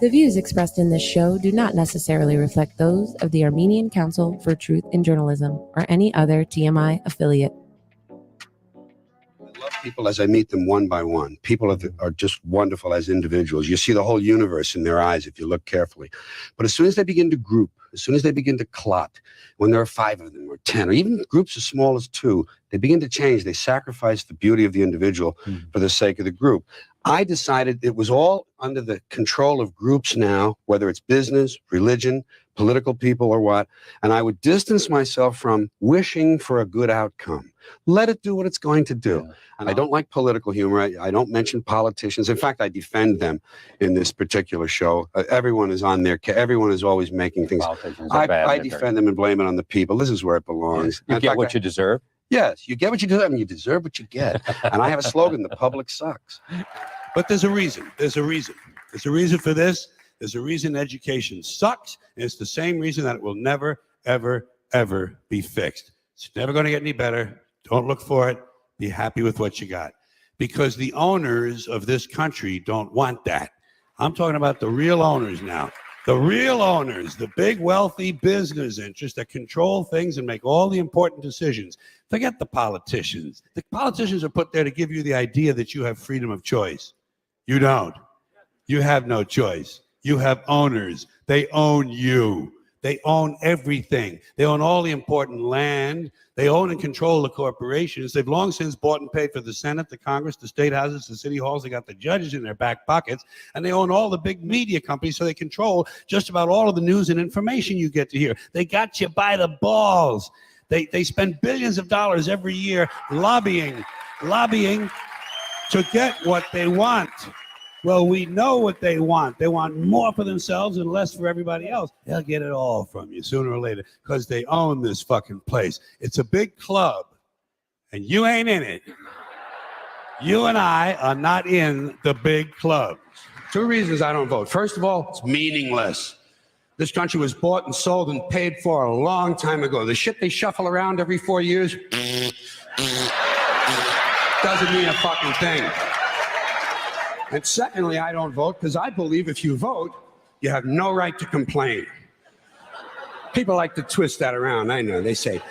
The views expressed in this show do not necessarily reflect those of the Armenian Council for Truth in Journalism or any other TMI affiliate. I love people as I meet them one by one. People are just wonderful as individuals. You see the whole universe in their eyes if you look carefully. But as soon as they begin to group, as soon as they begin to clot, when there are 5 of them or 10, or even groups as small as 2, they begin to change. They sacrifice the beauty of the individual for the sake of the group. I decided it was all under the control of groups now, whether it's business, religion, political people, or what, and I would distance myself from wishing for a good outcome. Let it do what it's going to do. Yeah. And I don't like political humor. I don't mention politicians. In fact, I defend them in this particular show. Everyone is on their everyone is always making things. I defend them and blame it on the people. This is where it belongs. You get what you deserve? Yes, you get what you deserve, and you deserve what you get. And I have a slogan, the public sucks. But there's a reason. There's a reason. There's a reason for this. There's a reason education sucks. And it's the same reason that it will never, ever, ever be fixed. It's never going to get any better. Don't look for it. Be happy with what you got. Because the owners of this country don't want that. I'm talking about the real owners now. The real owners, the big wealthy business interests that control things and make all the important decisions. Forget the politicians. The politicians are put there to give you the idea that you have freedom of choice. You don't. You have no choice. You have owners. They own you. They own everything. They own all the important land. They own and control the corporations. They've long since bought and paid for the Senate, the Congress, the state houses, the city halls. They got the judges in their back pockets, and they own all the big media companies, so they control just about all of the news and information you get to hear. They got you by the balls. They spend billions of dollars every year lobbying to get what they want. Well, we know what they want. They want more for themselves and less for everybody else. They'll get it all from you sooner or later because they own this fucking place. It's a big club, and you ain't in it. You and I are not in the big club. 2 reasons I don't vote. First of all, it's meaningless. This country was bought and sold and paid for a long time ago. The shit they shuffle around every 4 years doesn't mean a fucking thing. And secondly, I don't vote because I believe if you vote, you have no right to complain. People like to twist that around. I know. They say,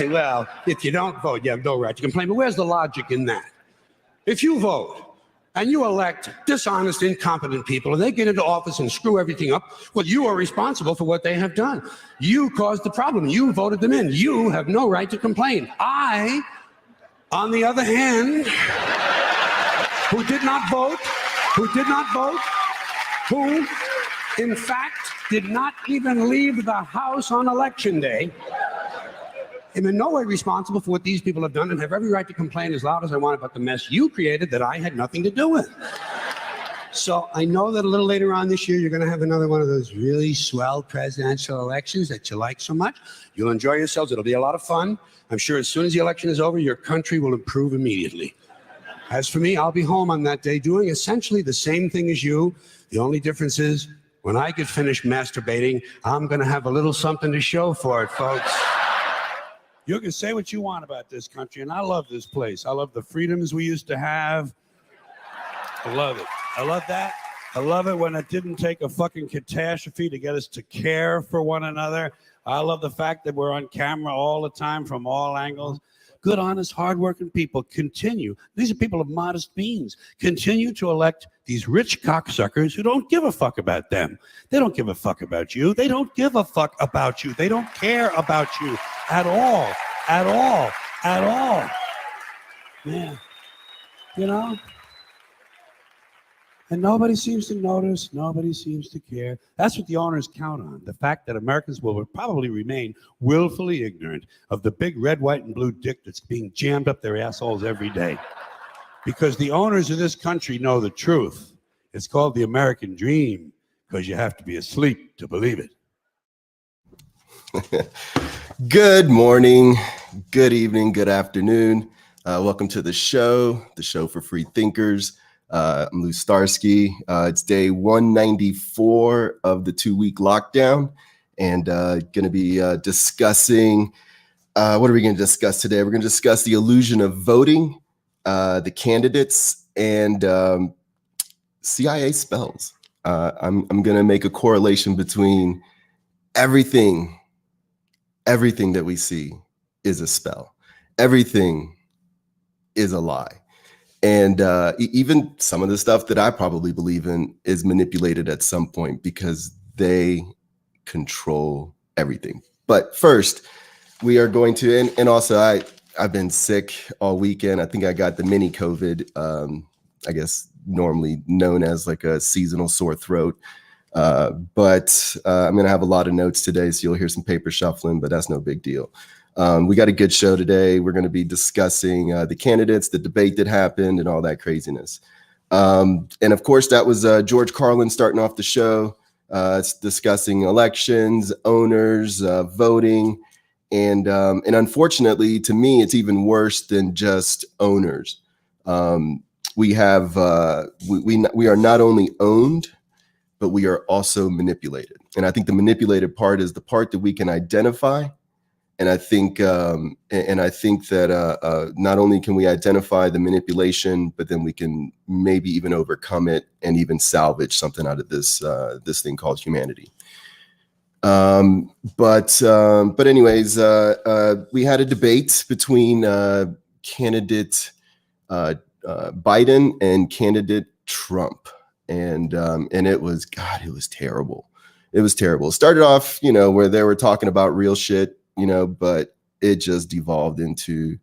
well, if you don't vote, you have no right to complain. But where's the logic in that? If you vote and you elect dishonest, incompetent people, and they get into office and screw everything up, well, you are responsible for what they have done. You caused the problem. You voted them in. You have no right to complain. I, on the other hand, who did not vote, who in fact did not even leave the house on election day, am in no way responsible for what these people have done and have every right to complain as loud as I want about the mess you created that I had nothing to do with. So I know that a little later on this year, you're going to have another one of those really swell presidential elections that you like so much. You'll enjoy yourselves. It'll be a lot of fun. I'm sure as soon as the election is over, your country will improve immediately. As for me, I'll be home on that day doing essentially the same thing as you. The only difference is when I get finished masturbating, I'm going to have a little something to show for it, folks. You can say what you want about this country, and I love this place. I love the freedoms we used to have. I love it. I love that. I love it when it didn't take a fucking catastrophe to get us to care for one another. I love the fact that we're on camera all the time from all angles. Good, honest, hardworking people continue. These are people of modest means. Continue to elect these rich cocksuckers who don't give a fuck about them. They don't give a fuck about you. They don't give a fuck about you. They don't care about you at all. At all. At all. Yeah. You know? And nobody seems to notice. Nobody seems to care. That's what the owners count on. The fact that Americans will probably remain willfully ignorant of the big red, white, and blue dick that's being jammed up their assholes every day. Because the owners of this country know the truth. It's called the American dream, because you have to be asleep to believe it. Good morning, good evening, good afternoon. Welcome to the show for free thinkers. I'm Lou Starsky. It's day 194 of the 2-week lockdown, and going to be discussing, what are we going to discuss today? We're going to discuss the illusion of voting, the candidates, and CIA spells. I'm going to make a correlation between everything that we see is a spell. Everything is a lie. And even some of the stuff that I probably believe in is manipulated at some point because they control everything. But first, we are going to, and also I've been sick all weekend. I think I got the mini COVID, I guess normally known as like a seasonal sore throat. But I'm going to have a lot of notes today, so you'll hear some paper shuffling, but that's no big deal. We got a good show today. We're going to be discussing the candidates, the debate that happened, and all that craziness. And of course, that was George Carlin starting off the show. It's discussing elections, owners, voting, and unfortunately, to me, it's even worse than just owners. We have we are not only owned, but we are also manipulated. And I think the manipulated part is the part that we can identify. And I think that not only can we identify the manipulation, but then we can maybe even overcome it and even salvage something out of this thing called humanity. But anyways, we had a debate between candidate Biden and candidate Trump, and it was terrible. It was terrible. It started off, where they were talking about real shit. But it just devolved into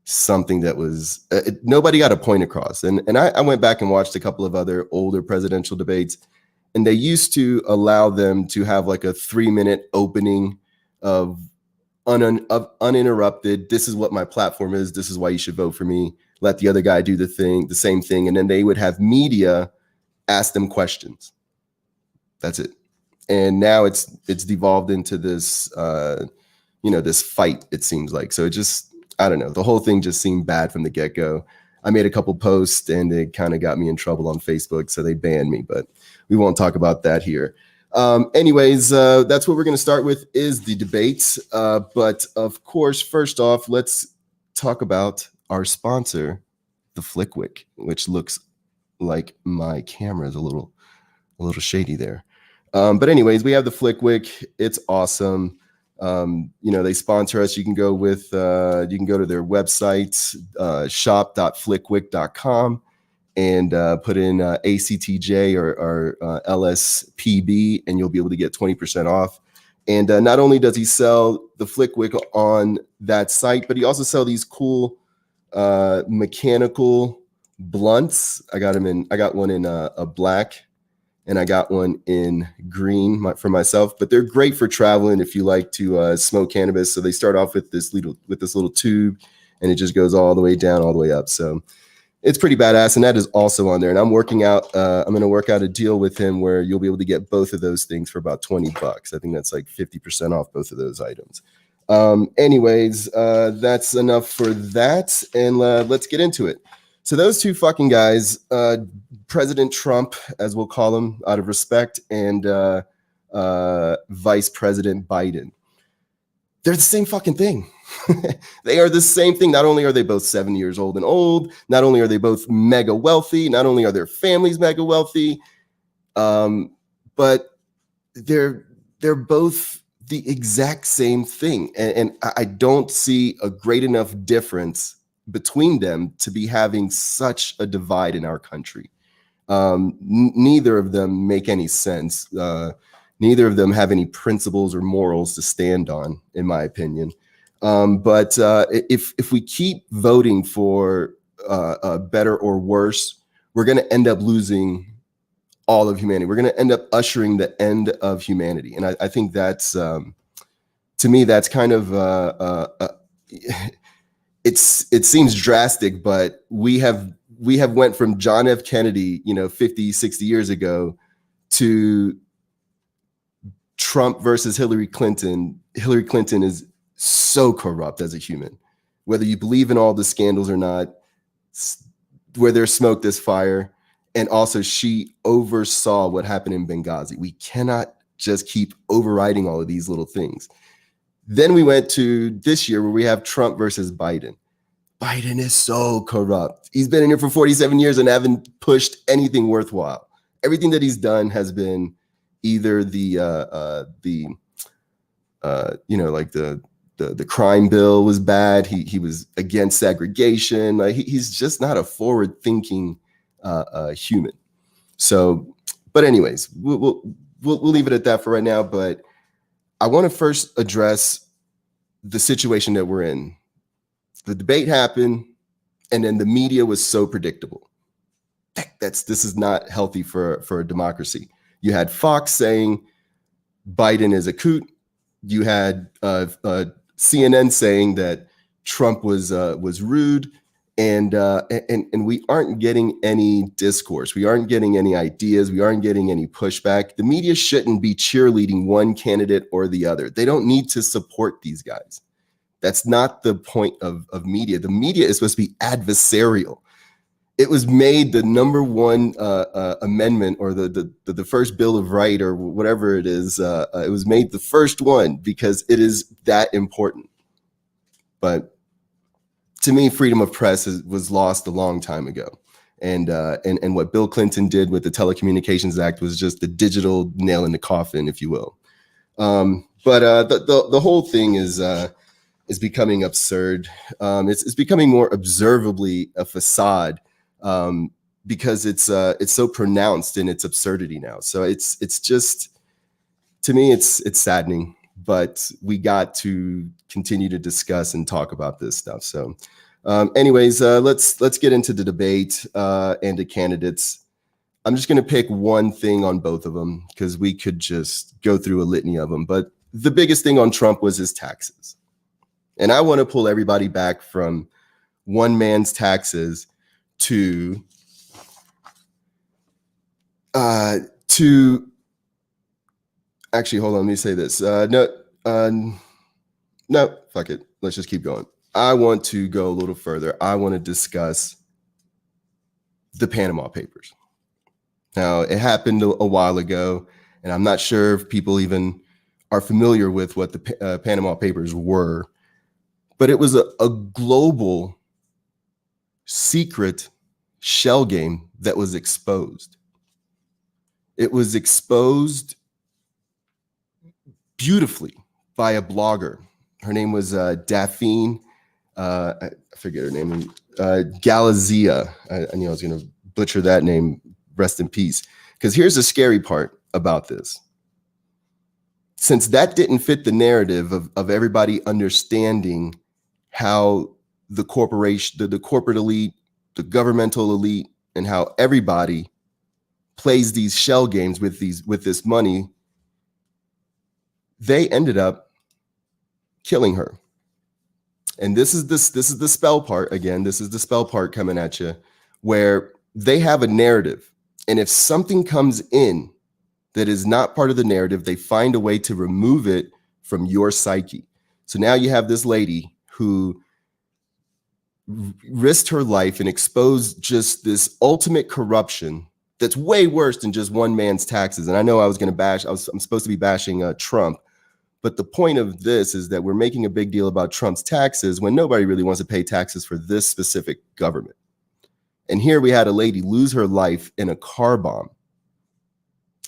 something that was nobody got a point across. And I went back and watched a couple of other older presidential debates, and they used to allow them to have like a 3-minute opening of uninterrupted. This is what my platform is. This is why you should vote for me. Let the other guy do the same thing. And then they would have media ask them questions. That's it. And now it's devolved into this, this fight, it seems like. So it just, I don't know, the whole thing just seemed bad from the get-go. I made a couple posts and it kind of got me in trouble on Facebook, so they banned me, but we won't talk about that here. Anyways, that's what we're going to start with, is the debates. But of course, first off, let's talk about our sponsor, the Flickwick, which looks like my camera is a little shady there. But anyways, we have the Flickwick. It's awesome. They sponsor us. You can go to their website, shop.flickwick.com, and put in ACTJ or LSPB, and you'll be able to get 20% off. And not only does he sell the Flickwick on that site, but he also sells these cool mechanical blunts. I got one in a black, and I got one in green for myself, but they're great for traveling if you like to smoke cannabis. So they start off with this little tube, and it just goes all the way down, all the way up. So it's pretty badass, and that is also on there. And I'm working out. I'm going to work out a deal with him where you'll be able to get both of those things for about $20. I think that's like 50% off both of those items. Anyways, that's enough for that, and let's get into it. So those two fucking guys, President Trump, as we'll call him out of respect, and Vice President Biden, they're the same fucking thing. They are the same thing. Not only are they both 7 years old and old, not only are they both mega wealthy, not only are their families mega wealthy, but they're both the exact same thing. And I don't see a great enough difference between them to be having such a divide in our country. Neither of them make any sense. Neither of them have any principles or morals to stand on, in my opinion. But if we keep voting for better or worse, we're going to end up losing all of humanity. We're going to end up ushering the end of humanity. And I think that's, to me, that's kind of, it seems drastic, but we have went from John F. Kennedy, 50, 60 years ago to Trump versus Hillary Clinton. Hillary Clinton is so corrupt as a human, whether you believe in all the scandals or not, where there's smoke, there's fire. And also she oversaw what happened in Benghazi. We cannot just keep overriding all of these little things. Then we went to this year where we have Trump versus Biden. Biden is so corrupt. He's been in here for 47 years and haven't pushed anything worthwhile. Everything that he's done has been either the crime bill was bad. He was against segregation. He's just not a forward-thinking human. So, but anyways, we'll leave it at that for right now. But I want to first address the situation that we're in. The debate happened, and then the media was so predictable. This is not healthy for a democracy. You had Fox saying Biden is a coot. You had CNN saying that Trump was rude, and we aren't getting any discourse. We aren't getting any ideas. We aren't getting any pushback. The media shouldn't be cheerleading one candidate or the other. They don't need to support these guys. That's not the point of media. The media is supposed to be adversarial. It was made the number one amendment, or the first Bill of Rights, or whatever it is. It was made the first one because it is that important. But to me, freedom of press was lost a long time ago. And what Bill Clinton did with the Telecommunications Act was just the digital nail in the coffin, if you will. But the whole thing is becoming absurd. It's becoming more observably a facade, because it's so pronounced in its absurdity now. So it's just, to me, it's saddening. But we got to continue to discuss and talk about this stuff. So, anyways, let's get into the debate and the candidates. I'm just going to pick one thing on both of them because we could just go through a litany of them. But the biggest thing on Trump was his taxes. And I want to pull everybody back from one man's taxes to actually, hold on, let me say this. No, fuck it. Let's just keep going. I want to go a little further. I want to discuss the Panama Papers. Now, it happened a while ago, and I'm not sure if people even are familiar with what the Panama Papers were. But it was a global secret shell game that was exposed. It was exposed beautifully by a blogger. Her name was Daphne, I forget her name, Galizia. I knew I was going to butcher that name. Rest in peace. Because here's the scary part about this. Since that didn't fit the narrative of everybody understanding how the corporation, the corporate elite, the governmental elite, and how everybody plays these shell games with this money, they ended up killing her. And this is the spell part again. This is the spell part coming at you, where they have a narrative, and if something comes in that is not part of the narrative, they find a way to remove it from your psyche. So now you have this lady who risked her life and exposed just this ultimate corruption that's way worse than just one man's taxes. And I know I'm supposed to be bashing Trump, But the point of this is that we're making a big deal about Trump's taxes when nobody really wants to pay taxes for this specific government. And here we had a lady lose her life in a car bomb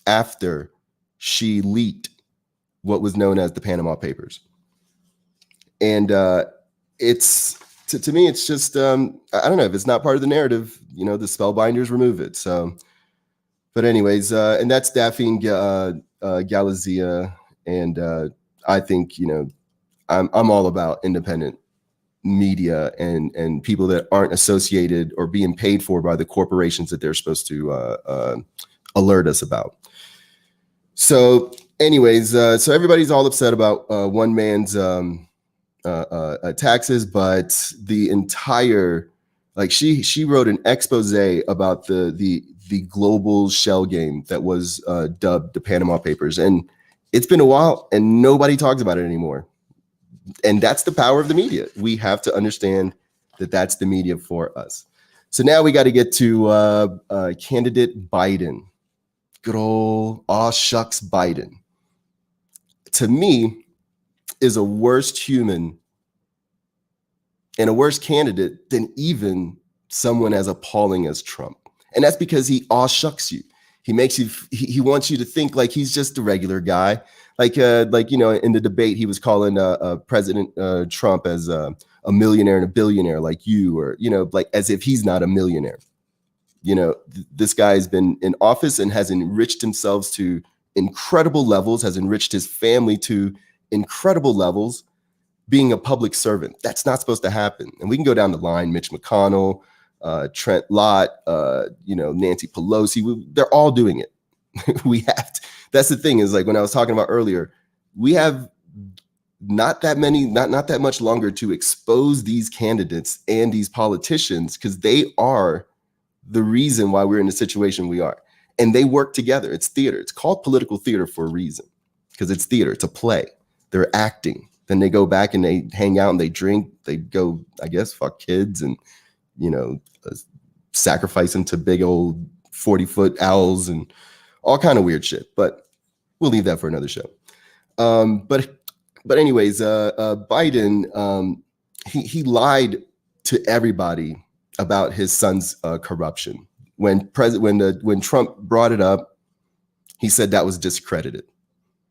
after she leaked what was known as the Panama Papers. And it's, to me, it's just, I don't know, if it's not part of the narrative, the spellbinders remove it. So, but anyways, and that's Daphne Galizia. And I think, I'm all about independent media and people that aren't associated or being paid for by the corporations that they're supposed to alert us about. So anyways, so everybody's all upset about one man's taxes, but the entire, she wrote an expose about the global shell game that was dubbed the Panama Papers. And it's been a while and nobody talks about it anymore. And that's the power of the media. We have to understand that that's the media for us. So now we got to get to candidate Biden. Good old aw shucks Biden. To me, is a worse human and a worse candidate than even someone as appalling as Trump. And that's because he aw shucks you. He makes you, he wants you to think like he's just a regular guy. In the debate, he was calling President Trump as a millionaire and a billionaire like you, or, as if he's not a millionaire. This guy has been in office and has enriched himself to incredible levels, has enriched his family to incredible levels, being a public servant. That's not supposed to happen. And we can go down the line, Mitch McConnell, Trent Lott, Nancy Pelosi, they're all doing it. We have to. That's the thing, is like when I was talking about earlier, we have not that much longer to expose these candidates and these politicians, because they are the reason why we're in the situation we are. And they work together. It's theater. It's called political theater for a reason, because it's theater. It's a play. They're acting. Then they go back and they hang out and they drink. They go, I guess, fuck kids and, sacrifice them to big old 40-foot owls and all kind of weird shit. But we'll leave that for another show. But anyways, Biden, he lied to everybody about his son's corruption. When Trump brought it up, he said that was discredited.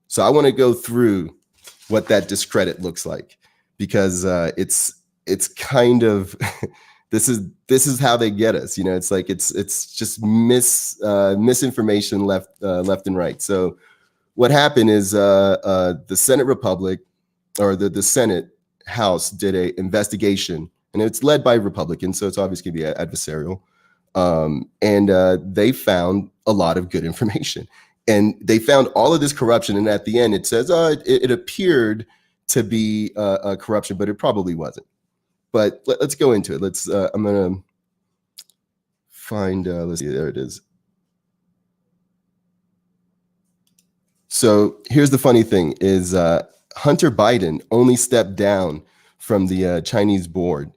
So I want to go through what that discredit looks like, because it's kind of this is how they get us. It's like it's just misinformation left and right. So what happened is the Senate Republic, or the Senate House, did a investigation, and it's led by Republicans, so it's obviously going to be adversarial. And they found a lot of good information, and they found all of this corruption. And at the end, it says, it appeared to be corruption, but it probably wasn't. But let's go into it. I'm going to find, let's see, there it is. So here's the funny thing is Hunter Biden only stepped down from the Chinese board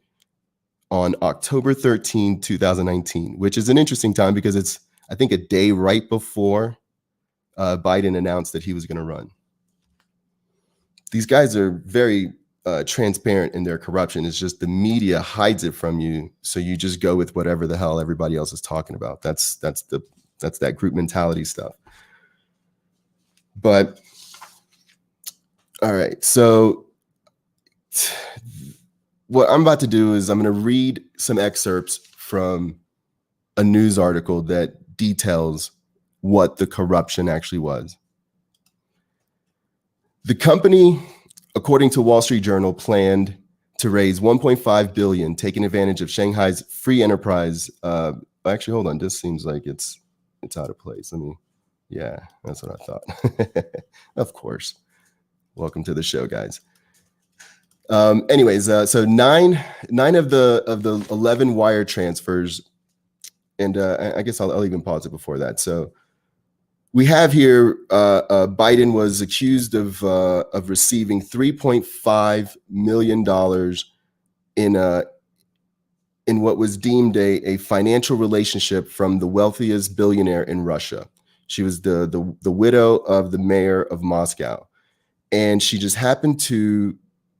on October 13, 2019, which is an interesting time because it's, I think, a day right before Biden announced that he was going to run. These guys are very transparent in their corruption. It's just the media hides it from you, so you just go with whatever the hell everybody else is talking about. That's that group mentality stuff. But all right, so what I'm about to do is I'm going to read some excerpts from a news article that details what the corruption actually was. The company, according to Wall Street Journal, planned to raise $1.5 billion, taking advantage of Shanghai's free enterprise. Actually, hold on. This seems like it's out of place. Yeah, that's what I thought. Of course. Welcome to the show, guys. Anyways, so nine of the 11 wire transfers, and I guess I'll even pause it before that. So we have here Biden was accused of receiving $3.5 million in what was deemed a financial relationship from the wealthiest billionaire in Russia. She was the widow of the mayor of Moscow. And she just happened to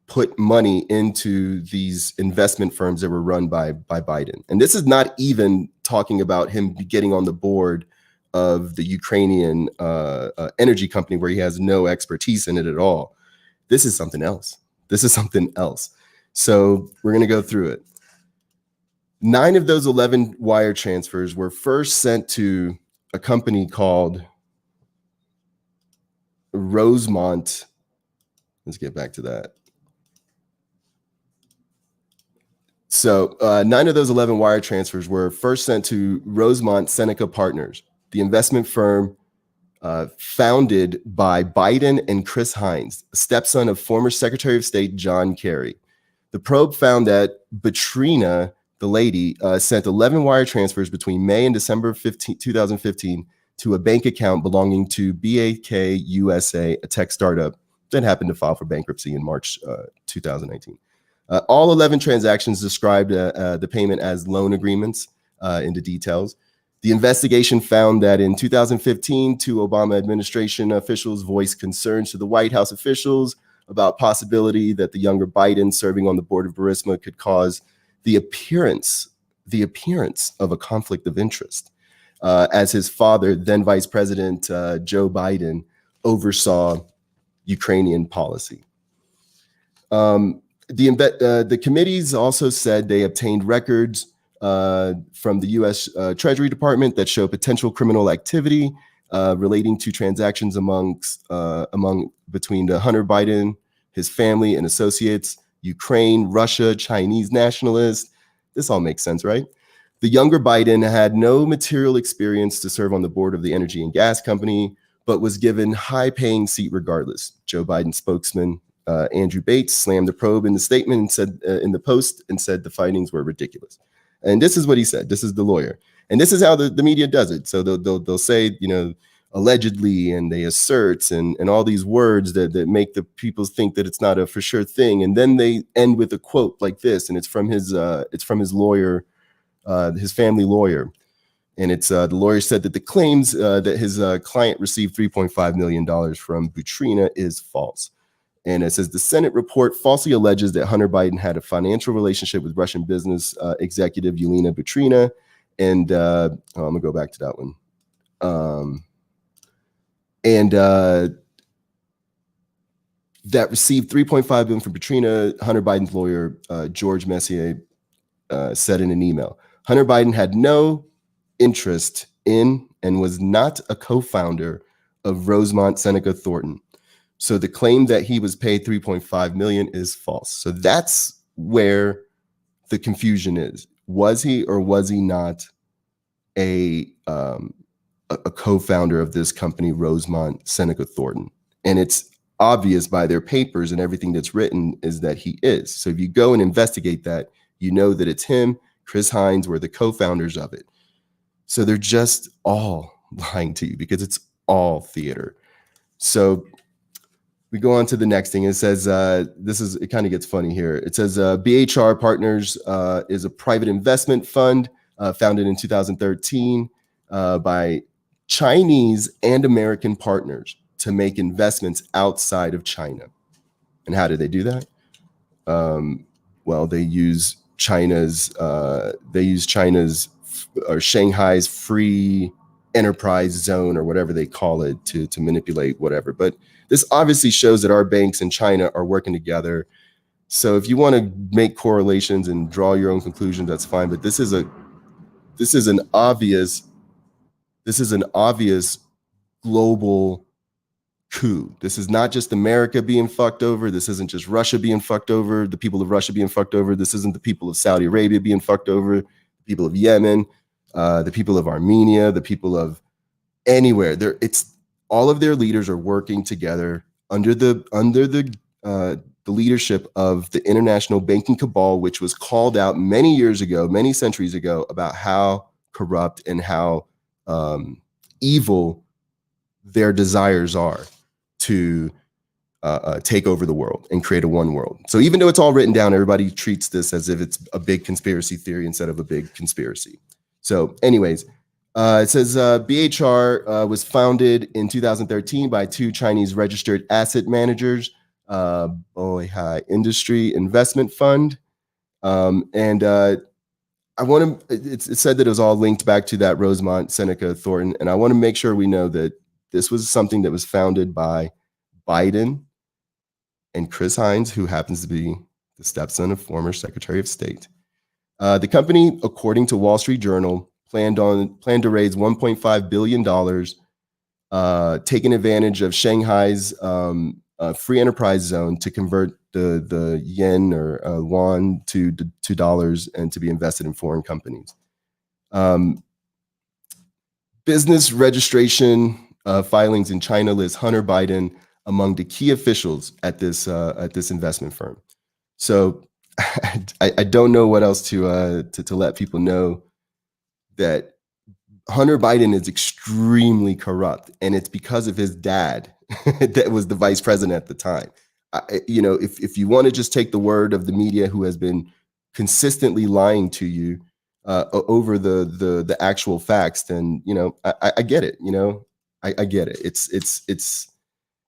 put money into these investment firms that were run by Biden. And this is not even talking about him getting on the board of the Ukrainian energy company where he has no expertise in it at all. This is something else. This is something else. So we're going to go through it. 9 of those 11 wire transfers were first sent to a company called Rosemont. Let's get back to that. So 9 of those 11 wire transfers were first sent to Rosemont Seneca Partners, the investment firm founded by Biden and Chris Hines, stepson of former Secretary of State John Kerry. The probe found that Batrina, the lady, sent 11 wire transfers between May and December 2015 to a bank account belonging to BAK USA, a tech startup that happened to file for bankruptcy in March 2019. All 11 transactions described the payment as loan agreements in the details. The investigation found that in 2015, 2 Obama administration officials voiced concerns to the White House officials about possibility that the younger Biden serving on the board of Burisma could cause the appearance of a conflict of interest, as his father, then Vice President Joe Biden, oversaw Ukrainian policy. The committees also said they obtained records from the U.S. Treasury Department that show potential criminal activity relating to transactions between Hunter Biden, his family and associates, Ukraine, Russia, Chinese nationalists. This all makes sense, right? The younger Biden had no material experience to serve on the board of the energy and gas company, but was given high-paying seat regardless. Joe Biden's spokesman, Andrew Bates, slammed the probe in the statement and said in the post and said the findings were ridiculous. And this is what he said. This is the lawyer. And this is how the media does it. So they'll say, allegedly, and they assert and all these words that make the people think that it's not a for sure thing. And then they end with a quote like this, and it's from his lawyer, his family lawyer. And it's the lawyer said that the claims that his client received $3.5 million from Batrina is false. And it says the Senate report falsely alleges that Hunter Biden had a financial relationship with Russian business executive Yelena Batrina. And I'm going to go back to that one. That received $3.5 million from Batrina. Hunter Biden's lawyer, George Messier, said in an email, Hunter Biden had no interest in and was not a co-founder of Rosemont Seneca Thornton. So the claim that he was paid $3.5 million is false. So that's where the confusion is. Was he or was he not a co-founder of this company, Rosemont Seneca Thornton? And it's obvious by their papers and everything that's written is that he is. So if you go and investigate that, you know that it's him. Chris Hines were the co-founders of it. So they're just all lying to you because it's all theater. So we go on to the next thing. It says, it kind of gets funny here. It says BHR Partners is a private investment fund founded in 2013 by Chinese and American partners to make investments outside of China. And how do they do that? Well, they use China's or Shanghai's free enterprise zone or whatever they call it to manipulate whatever. But this obviously shows that our banks in China are working together. So if you want to make correlations and draw your own conclusions, that's fine. But this is an obvious global coup. This is not just America being fucked over. This isn't just Russia being fucked over, the people of Russia being fucked over. This isn't the people of Saudi Arabia being fucked over, the people of Yemen, the people of Armenia, the people of anywhere. It's all of their leaders are working together under the leadership of the international banking cabal, which was called out many years ago, many centuries ago, about how corrupt and how evil their desires are to take over the world and create a one world. So even though it's all written down, everybody treats this as if it's a big conspiracy theory instead of a big conspiracy. So anyways, It says BHR was founded in 2013 by two Chinese registered asset managers, Bohai Industry Investment Fund. And I want to, it said that it was all linked back to that Rosemont, Seneca, Thornton. And I want to make sure we know that this was something that was founded by Biden and Chris Hines, who happens to be the stepson of former Secretary of State. The company, according to Wall Street Journal, planned to raise $1.5 billion, taking advantage of Shanghai's free enterprise zone to convert the yen or yuan to $2 and to be invested in foreign companies. Business registration filings in China lists Hunter Biden among the key officials at this investment firm. So I don't know what else to let people know that Hunter Biden is extremely corrupt, and it's because of his dad that was the vice president at the time. If you want to just take the word of the media who has been consistently lying to you over the actual facts, then I get it. I get it.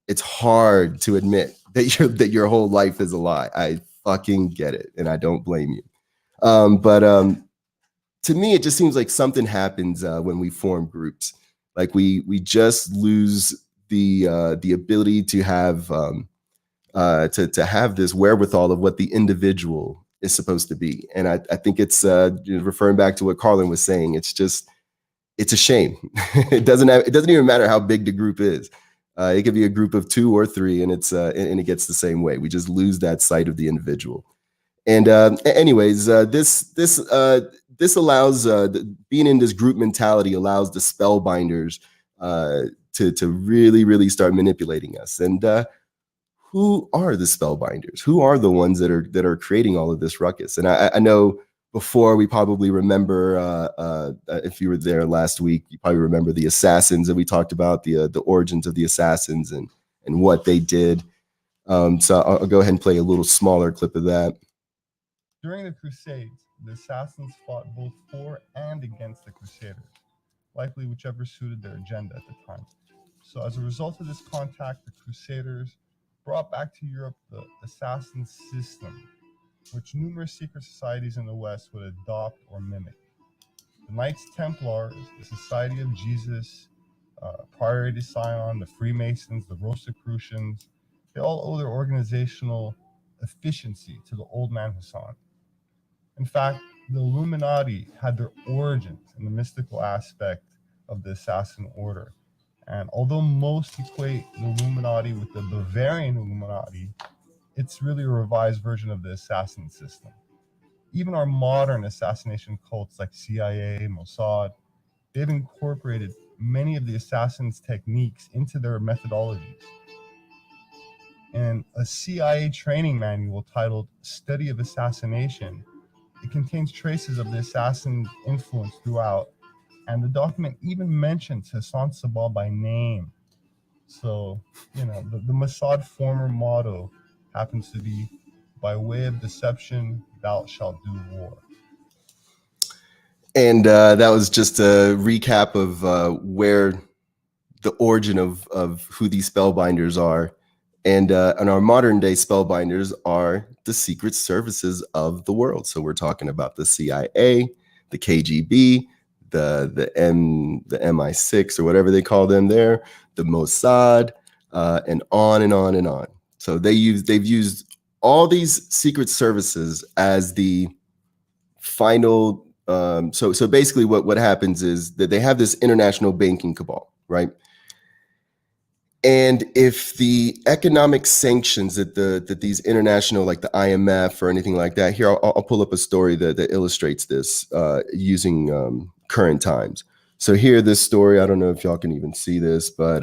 It's hard to admit that your whole life is a lie. I fucking get it, and I don't blame you. But to me, it just seems like something happens when we form groups. Like we just lose the ability to have to have this wherewithal of what the individual is supposed to be. And I think it's referring back to what Carlin was saying. It's a shame. It doesn't even matter how big the group is. It could be a group of 2 or 3, and it gets the same way. We just lose that sight of the individual. And anyways, this allows being in this group mentality allows the spellbinders to really start manipulating us. And who are the spellbinders? Who are the ones that are creating all of this ruckus? And I know before, we probably remember if you were there last week, you probably remember the assassins, and we talked about the origins of the assassins and what they did. So I'll go ahead and play a little smaller clip of that. During the Crusades, the assassins fought both for and against the Crusaders, likely whichever suited their agenda at the time. So as a result of this contact, the Crusaders brought back to Europe the assassin system, which numerous secret societies in the West would adopt or mimic. The Knights Templars, the Society of Jesus, Priory de Sion, the Freemasons, the Rosicrucians, they all owe their organizational efficiency to the old man Hassan. In fact, the Illuminati had their origins in the mystical aspect of the assassin order. And although most equate the Illuminati with the Bavarian Illuminati, it's really a revised version of the assassin system. Even our modern assassination cults like CIA, Mossad, they've incorporated many of the assassins' techniques into their methodologies. And a CIA training manual titled Study of Assassination, it contains traces of the assassin influence throughout, and the document even mentions Hassan Sabah by name. So, the Mossad former motto happens to be, by way of deception, thou shalt do war. And that was just a recap of where the origin of who these spellbinders are. And our modern day spellbinders are the secret services of the world. So we're talking about the CIA, the KGB, the MI6 or whatever they call them there, the Mossad, and on and on and on. So they've used all these secret services as the final. So basically what happens is that they have this international banking cabal, right? And if the economic sanctions that these international, like the IMF or anything like that, here I'll pull up a story that illustrates this using current times. So here, this story, I don't know if y'all can even see this, but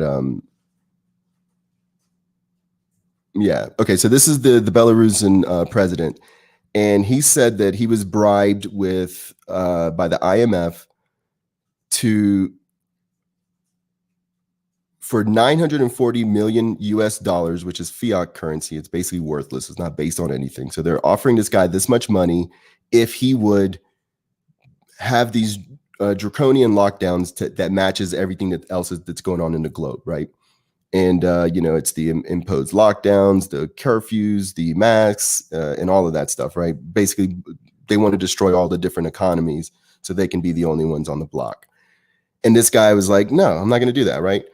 yeah. Okay, so this is the Belarusian president, and he said that he was bribed with by the IMF for $940 million US, which is fiat currency. It's basically worthless. It's not based on anything. So they're offering this guy this much money if he would have these draconian lockdowns that matches everything that's going on in the globe, right? And it's the imposed lockdowns, the curfews, the masks, and all of that stuff, right? Basically, they want to destroy all the different economies so they can be the only ones on the block. And this guy was like, no, I'm not going to do that, right?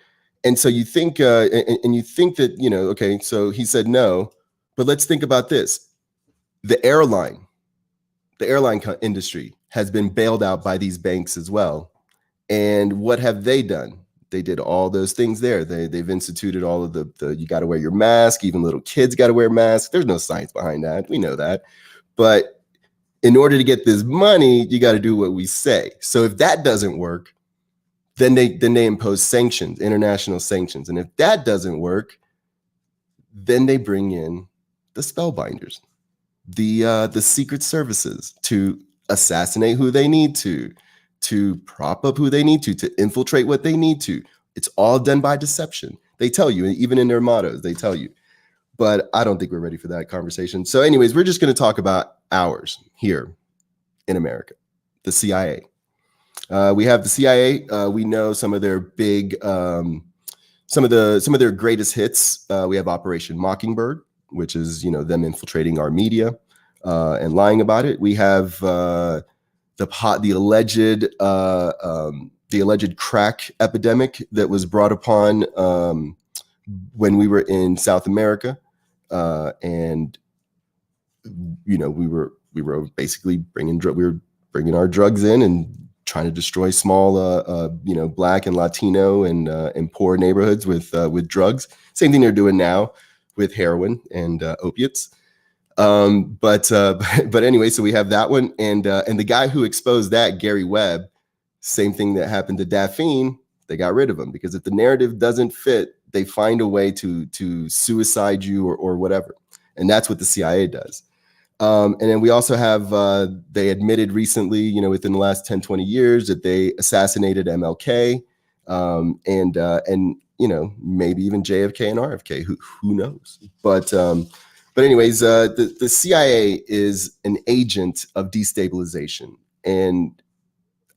And so you think, and you think that, okay, so he said no, but let's think about this. The airline industry has been bailed out by these banks as well. And what have they done? They did all those things there. They've instituted all of the you got to wear your mask. Even little kids got to wear masks. There's no science behind that. We know that. But in order to get this money, you got to do what we say. So if that doesn't work, then they impose sanctions, international sanctions. And if that doesn't work, then they bring in the spellbinders, the secret services to assassinate who they need to prop up who they need to infiltrate what they need to. It's all done by deception. They tell you, even in their mottos, they tell you. But I don't think we're ready for that conversation. So anyways, we're just going to talk about ours here in America, the CIA. We have the CIA. We know some of their big, some of their greatest hits. We have Operation Mockingbird, which is them infiltrating our media and lying about it. We have the alleged crack epidemic that was brought upon when we were in South America, and we were basically bringing our drugs in and trying to destroy small, Black and Latino and poor neighborhoods with drugs. Same thing they're doing now with heroin and opiates. But anyway, so we have that one, and the guy who exposed that, Gary Webb, same thing that happened to Daphne. They got rid of him because if the narrative doesn't fit, they find a way to suicide you or whatever, and that's what the CIA does. And then we also have, they admitted recently, within the last 10, 20 years that they assassinated MLK, and maybe even JFK and RFK, who knows? But anyways, the CIA is an agent of destabilization, and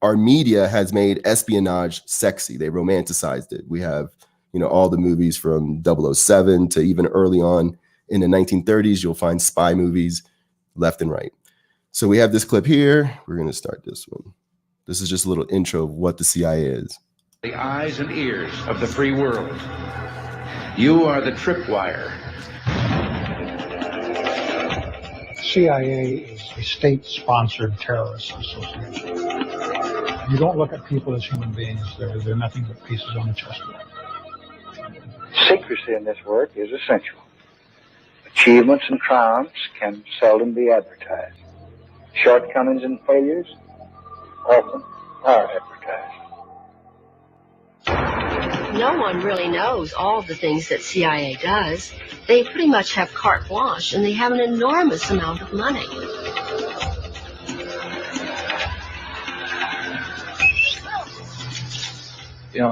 our media has made espionage sexy. They romanticized it. We have, all the movies from 007 to even early on in the 1930s, you'll find spy movies left and right. So we have this clip here. We're going to start this one. This is just a little intro of what the CIA is. The eyes and ears of the free world. You are the tripwire. CIA is a state-sponsored terrorist association. You don't look at people as human beings. They're nothing but pieces on a chessboard. Secrecy in this work is essential. Achievements and triumphs can seldom be advertised. Shortcomings and failures often are advertised. No one really knows all of the things that CIA does. They pretty much have carte blanche, and they have an enormous amount of money.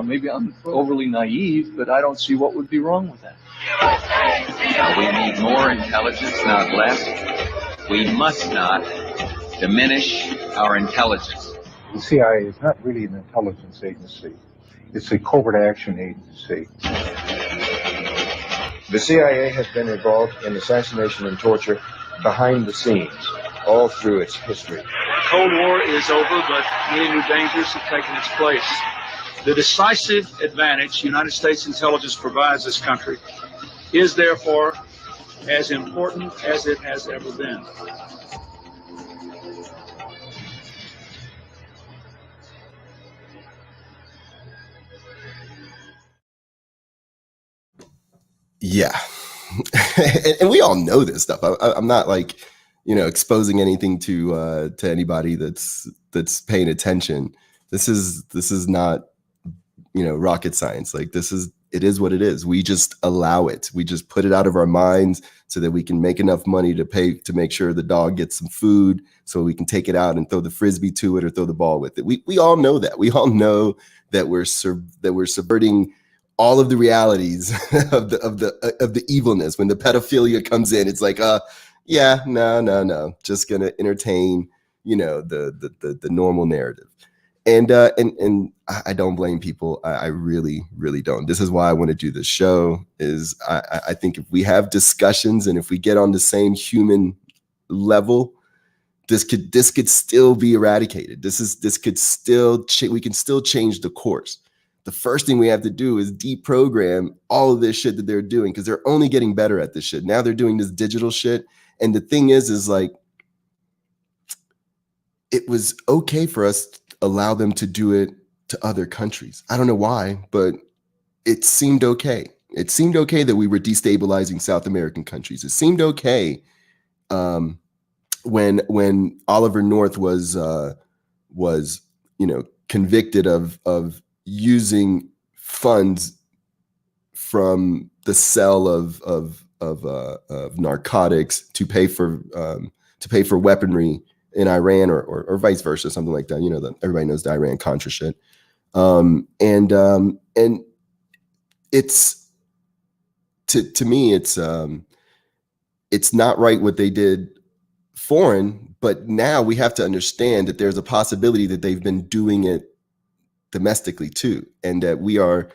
Maybe I'm overly naive, but I don't see what would be wrong with that. We need more intelligence, not less. We must not diminish our intelligence. The CIA is not really an intelligence agency. It's a covert action agency. The CIA has been involved in assassination and torture behind the scenes, all through its history. The Cold War is over, but many new dangers have taken its place. The decisive advantage United States intelligence provides this country is therefore as important as it has ever been. Yeah. And we all know this stuff. I'm not exposing anything to anybody that's paying attention. This is not, rocket science. It is what it is. We just allow it. We just put it out of our minds so that we can make enough money to make sure the dog gets some food, so we can take it out and throw the Frisbee to it or throw the ball with it. We all know that. We all know that we're subverting all of the realities of the evilness. When the pedophilia comes in, it's like, no, just gonna entertain, the normal narrative. And I don't blame people. I really, really don't. This is why I want to do this show. Is I think if we have discussions and if we get on the same human level, this could still be eradicated. We can still change the course. The first thing we have to do is deprogram all of this shit that they're doing, because they're only getting better at this shit. Now they're doing this digital shit. And the thing is like, it was okay for us to allow them to do it to other countries. I don't know why, but it seemed okay. It seemed okay that we were destabilizing South American countries. It seemed okay when Oliver North was convicted of using funds from the sale of narcotics to pay for weaponry in Iran or vice versa, something like that. Everybody knows the Iran Contra shit. And it's to me, it's not right what they did foreign, but now we have to understand that there's a possibility that they've been doing it domestically too. And that we are,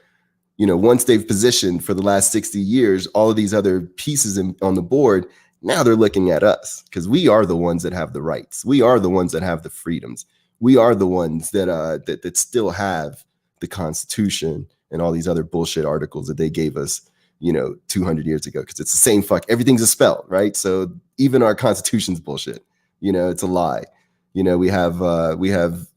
once they've positioned for the last 60 years, all of these other pieces on the board, now they're looking at us because we are the ones that have the rights. We are the ones that have the freedoms. We are the ones that still have the Constitution and all these other bullshit articles that they gave us, 200 years ago. Because it's the same everything's a spell, right? So even our Constitution's bullshit. It's a lie. We have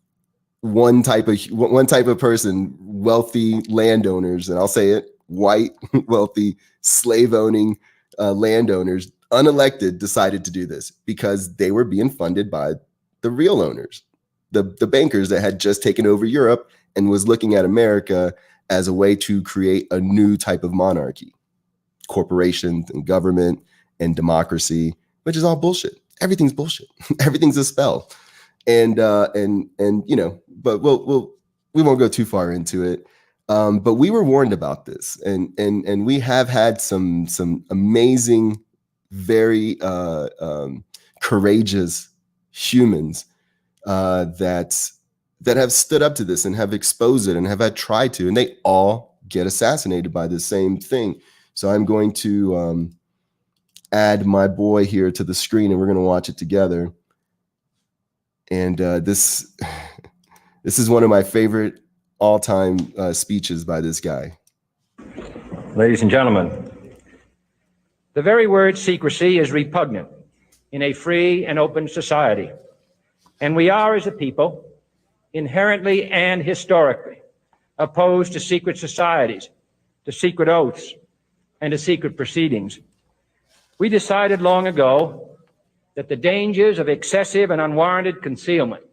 one type of person, wealthy landowners, and I'll say it, white, wealthy, slave-owning landowners, unelected, decided to do this because they were being funded by the real owners, the bankers that had just taken over Europe and was looking at America as a way to create a new type of monarchy, corporations and government and democracy, which is all bullshit. Everything's bullshit. Everything's a spell. And but we won't go too far into it. But we were warned about this, and we have had some amazing, very courageous humans that have stood up to this and have exposed it and have had tried to, and they all get assassinated by the same thing. So I'm going to add my boy here to the screen, and we're going to watch it together. And this is one of my favorite all-time speeches by this guy. Ladies and gentlemen, the very word secrecy is repugnant in a free and open society. And we are, as a people, inherently and historically opposed to secret societies, to secret oaths, and to secret proceedings. We decided long ago that the dangers of excessive and unwarranted concealment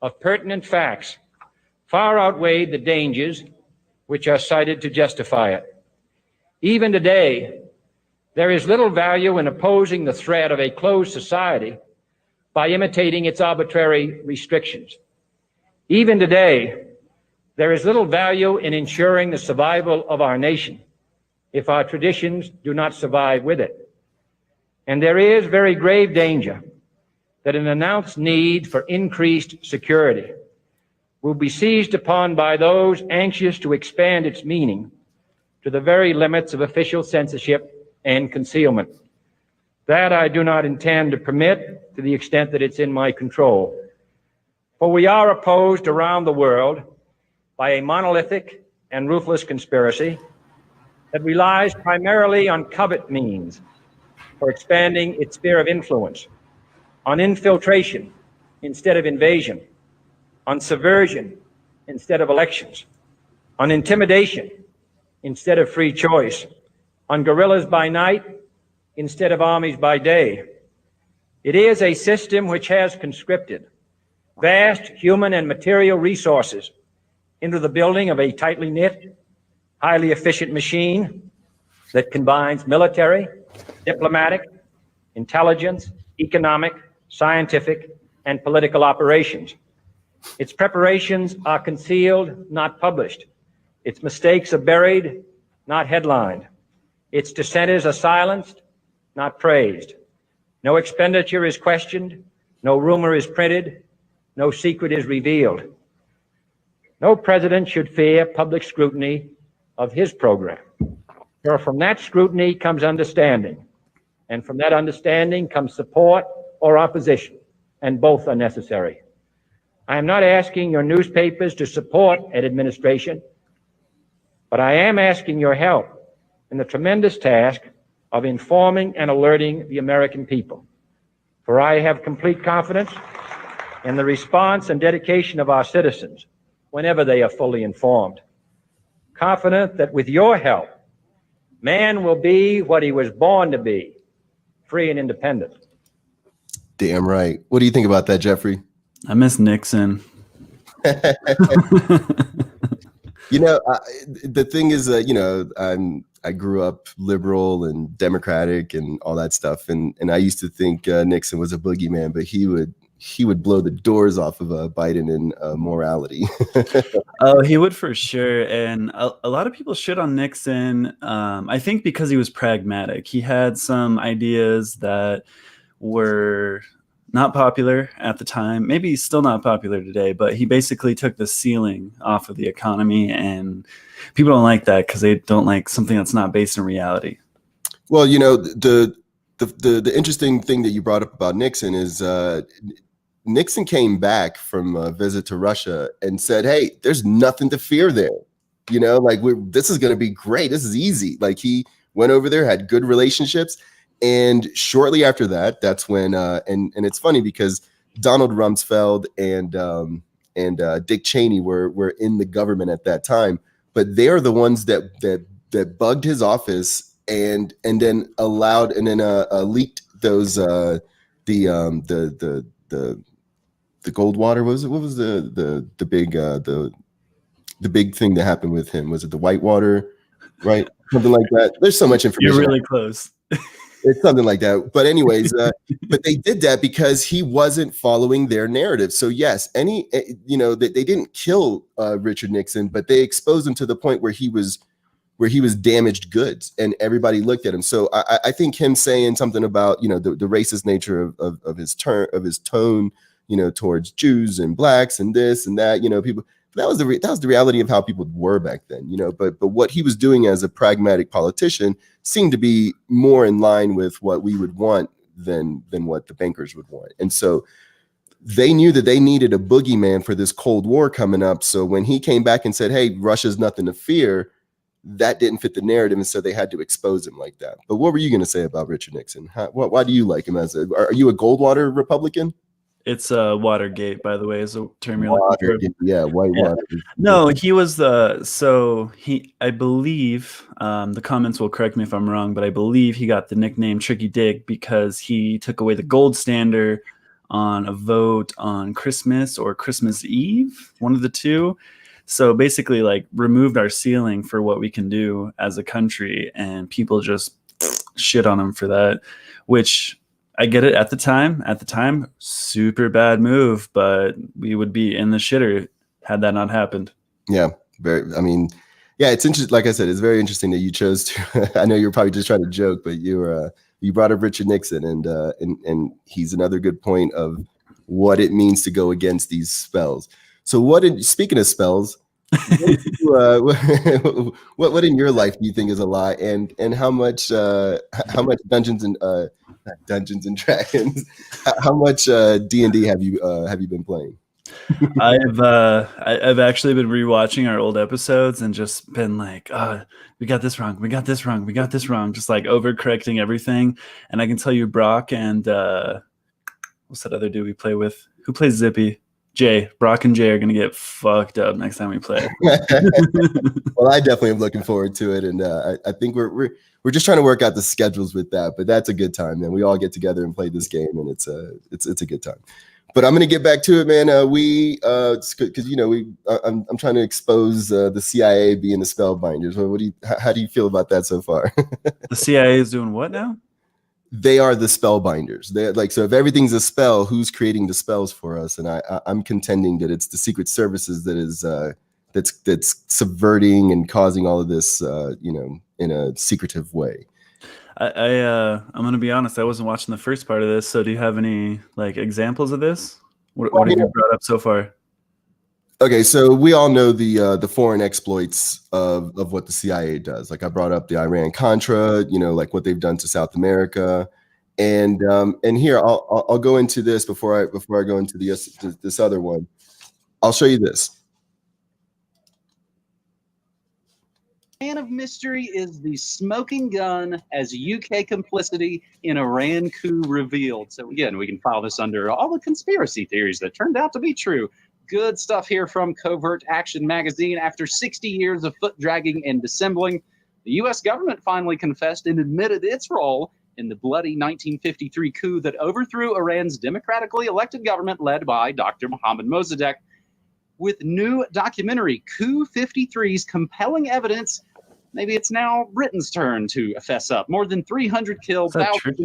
of pertinent facts far outweighed the dangers which are cited to justify it. Even today, there is little value in opposing the threat of a closed society by imitating its arbitrary restrictions. Even today, there is little value in ensuring the survival of our nation if our traditions do not survive with it. And there is very grave danger that an announced need for increased security will be seized upon by those anxious to expand its meaning to the very limits of official censorship and concealment. That I do not intend to permit to the extent that it's in my control. For we are opposed around the world by a monolithic and ruthless conspiracy that relies primarily on covert means for expanding its sphere of influence, on infiltration instead of invasion, on subversion instead of elections, on intimidation instead of free choice, on guerrillas by night instead of armies by day. It is a system which has conscripted vast human and material resources into the building of a tightly knit, highly efficient machine that combines military, diplomatic, intelligence, economic, scientific, and political operations. Its preparations are concealed, not published. Its mistakes are buried, not headlined. Its dissenters are silenced, not praised. No expenditure is questioned, no rumor is printed, no secret is revealed. No president should fear public scrutiny of his program. For from that scrutiny comes understanding, and from that understanding comes support or opposition, and both are necessary. I am not asking your newspapers to support an administration, but I am asking your help in the tremendous task of informing and alerting the American people. For I have complete confidence in the response and dedication of our citizens whenever they are fully informed. Confident that with your help, man will be what he was born to be, free and independent. Damn right. What do you think about that, Jeffrey? I miss Nixon. The thing is that, I grew up liberal and democratic and all that stuff. And I used to think Nixon was a boogeyman, but he would blow the doors off of Biden in morality. Oh, he would for sure. And a lot of people shit on Nixon. I think because he was pragmatic. He had some ideas that were not popular at the time, maybe still not popular today, but he basically took the ceiling off of the economy, and people don't like that because they don't like something that's not based in reality. Well, the interesting thing that you brought up about Nixon is Nixon came back from a visit to Russia and said, hey, there's nothing to fear there. This is going to be great. This is easy. Like, he went over there, had good relationships. And shortly after that, that's when, and it's funny because Donald Rumsfeld and Dick Cheney were in the government at that time, but they're the ones that bugged his office and then allowed and then leaked those the Goldwater. What was the big thing that happened with him? Was it the Whitewater, right? Something like that. There's so much information. You're really close. It's something like that. But anyways, but they did that because he wasn't following their narrative. So yes, they didn't kill Richard Nixon, but they exposed him to the point where he was damaged goods, and everybody looked at him. So I think him saying something about the racist nature of his tone, towards Jews and blacks and this and that, people. That was the reality of how people were back then, But what he was doing as a pragmatic politician seemed to be more in line with what we would want than what the bankers would want. And so they knew that they needed a boogeyman for this Cold War coming up. So when he came back and said, "Hey, Russia's nothing to fear," that didn't fit the narrative, and so they had to expose him like that. But what were you going to say about Richard Nixon? Why do you like him are you a Goldwater Republican? It's Watergate, by the way, is a term you're looking for. Yeah, Whitewater. No, he was I believe, the comments will correct me if I'm wrong, but I believe he got the nickname Tricky Dick because he took away the gold standard on a vote on Christmas or Christmas Eve, one of the two. So basically, removed our ceiling for what we can do as a country, and people just shit on him for that, which I get it at the time, super bad move, but we would be in the shitter had that not happened. Yeah, it's interesting. Like I said, it's very interesting that you chose to, I know you're probably just trying to joke, but you brought up Richard Nixon, and he's another good point of what it means to go against these spells. So speaking of spells, what in your life do you think is a lie, and how much Dungeons and Dragons, how much D&D have you been playing? I've actually been rewatching our old episodes and just been like, we got this wrong, just overcorrecting everything. And I can tell you, Brock and what's that other dude we play with? Who plays Zippy? Jay. Brock and Jay are gonna get fucked up next time we play. Well, I definitely am looking forward to it, and I think we're just trying to work out the schedules with that. But that's a good time, man. We all get together and play this game, and it's a good time. But I'm gonna get back to it, man. I'm trying to expose the CIA being the spellbinders. How do you feel about that so far? The CIA is doing what now? They are the spellbinders. They're so if everything's a spell, who's creating the spells for us? And I'm contending that it's the Secret Services that is that's subverting and causing all of this, in a secretive way. I'm gonna be honest. I wasn't watching the first part of this. So do you have any examples of this? What have you brought up so far? Okay, so we all know the foreign exploits of what the CIA does. Like I brought up the Iran-Contra, like what they've done to South America, and here I'll go into this before I go into this other one. I'll show you this. Man of mystery is the smoking gun as UK complicity in Iran coup revealed. So again, we can file this under all the conspiracy theories that turned out to be true. Good stuff here from Covert Action Magazine. After 60 years of foot dragging and dissembling, the US government finally confessed and admitted its role in the bloody 1953 coup that overthrew Iran's democratically elected government led by Dr. Mohammad Mossadegh. With new documentary Coup 53's compelling evidence, maybe it's now Britain's turn to fess up. More than 300 killed, thousands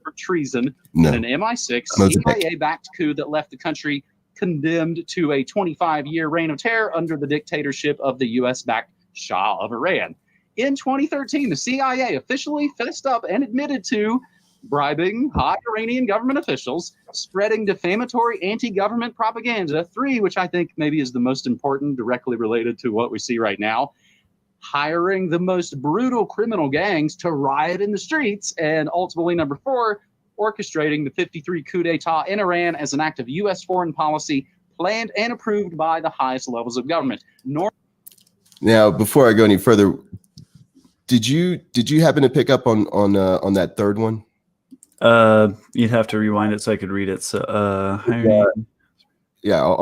for treason in an MI6 CIA-backed coup that left the country condemned to a 25-year reign of terror under the dictatorship of the US-backed Shah of Iran. In 2013, the CIA officially fessed up and admitted to bribing high Iranian government officials, spreading defamatory anti-government propaganda. 3, which I think maybe is the most important, directly related to what we see right now, hiring the most brutal criminal gangs to riot in the streets, and ultimately, number 4, orchestrating the 53 coup d'etat in Iran as an act of U.S. foreign policy planned and approved by the highest levels of government. Now, before I go any further, did you happen to pick up on that third one? You'd have to rewind it so I could read it. So, I'll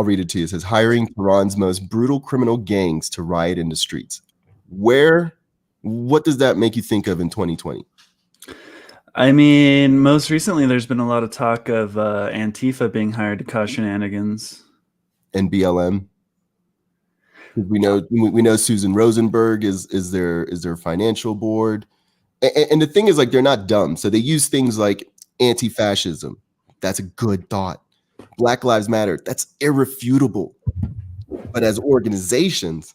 read it to you. It says, hiring Tehran's most brutal criminal gangs to riot in the streets. What does that make you think of in 2020? I mean, most recently, there's been a lot of talk of Antifa being hired to cause shenanigans. And BLM. We know Susan Rosenberg is their financial board. And the thing is, like, they're not dumb. So they use things like anti-fascism. That's a good thought. Black Lives Matter. That's irrefutable. But as organizations,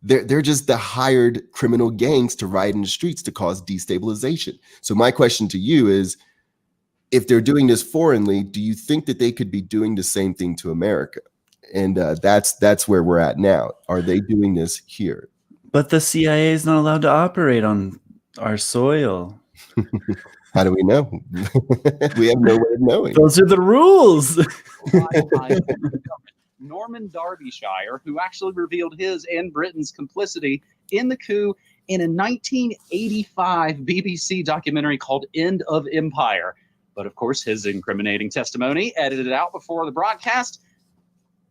they're just the hired criminal gangs to riot in the streets to cause destabilization. So my question to you is, if they're doing this foreignly, do you think that they could be doing the same thing to America? And that's where we're at now. Are they doing this here? But the CIA is not allowed to operate on our soil. How do we know? We have no way of knowing. Those are the rules. Norman Derbyshire, who actually revealed his and Britain's complicity in the coup in a 1985 BBC documentary called End of Empire. But of course, his incriminating testimony edited out before the broadcast.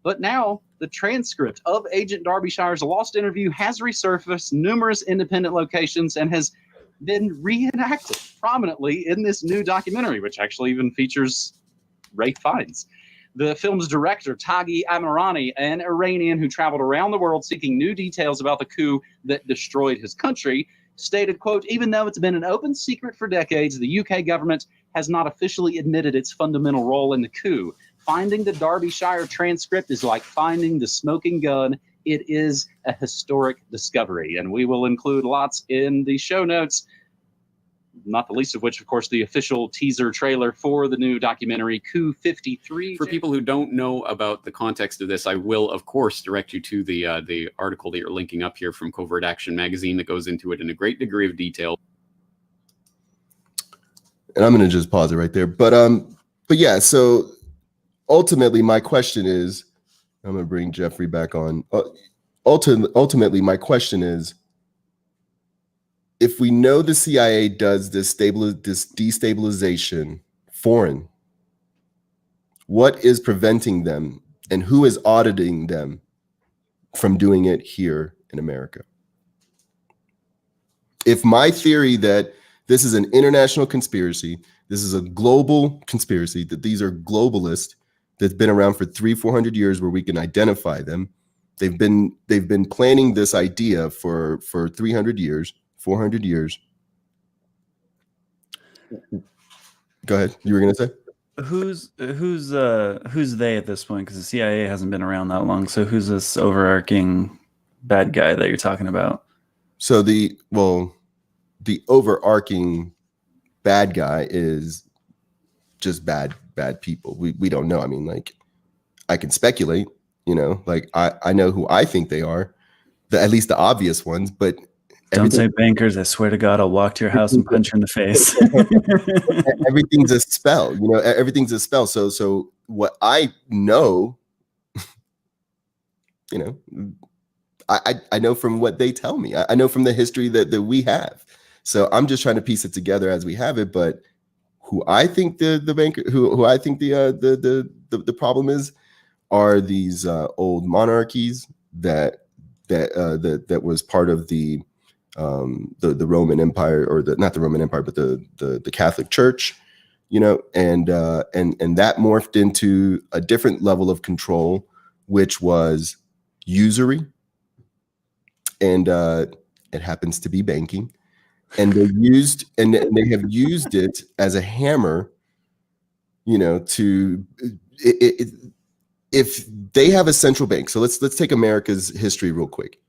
But now the transcript of Agent Derbyshire's lost interview has resurfaced numerous independent locations and has been reenacted prominently in this new documentary, which actually even features Ralph Fiennes. The film's director, Taghi Amirani, an Iranian who traveled around the world seeking new details about the coup that destroyed his country, stated, quote, even though it's been an open secret for decades, the UK government has not officially admitted its fundamental role in the coup. Finding the Derbyshire transcript is like finding the smoking gun. It is a historic discovery, and we will include lots in the show notes, not the least of which, of course, the official teaser trailer for the new documentary Coup 53. For people who don't know about the context of this, I will, of course, direct you to the article that you're linking up here from Covert Action Magazine that goes into it in a great degree of detail. And I'm going to just pause it right there. But yeah, so ultimately, my question is, I'm going to bring Jeffrey back on. Ultimately, my question is, if we know the CIA does this destabilization foreign, what is preventing them and who is auditing them from doing it here in America? If my theory that this is an international conspiracy, this is a global conspiracy, that these are globalists that's been around for 300-400 years where we can identify them. They've been planning this idea for 300 years. 400 years. Go ahead. You were going to say? Who's they at this point? Because the CIA hasn't been around that long. So who's this overarching bad guy that you're talking about? So the overarching bad guy is just bad people. We don't know. I mean, like, I can speculate. You know, like I know who I think they are, at least the obvious ones, but don't say bankers. I swear to God, I'll walk to your house and punch you in the face. Everything's a spell, you know, everything's a spell. So what I know, you know, I know from what they tell me. I know from the history that we have. So I'm just trying to piece it together as we have it. But who I think the banker, who I think the problem is, are these old monarchies that was part of the Roman Empire, or not the Roman Empire, but the Catholic Church, you know, and that morphed into a different level of control, which was usury, and it happens to be banking, and they have used it as a hammer, you know, to if they have a central bank. So let's take America's history real quick.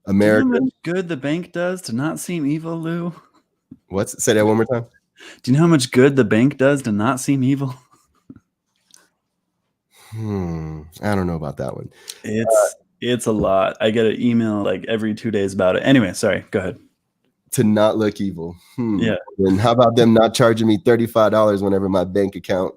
America. Do you know how much good the bank does to not seem evil, Lou? Say that one more time. Do you know how much good the bank does to not seem evil? I don't know about that one. It's a lot. I get an email like every 2 days about it. Anyway, sorry. Go ahead. To not look evil. Yeah. And how about them not charging me $35 whenever my bank account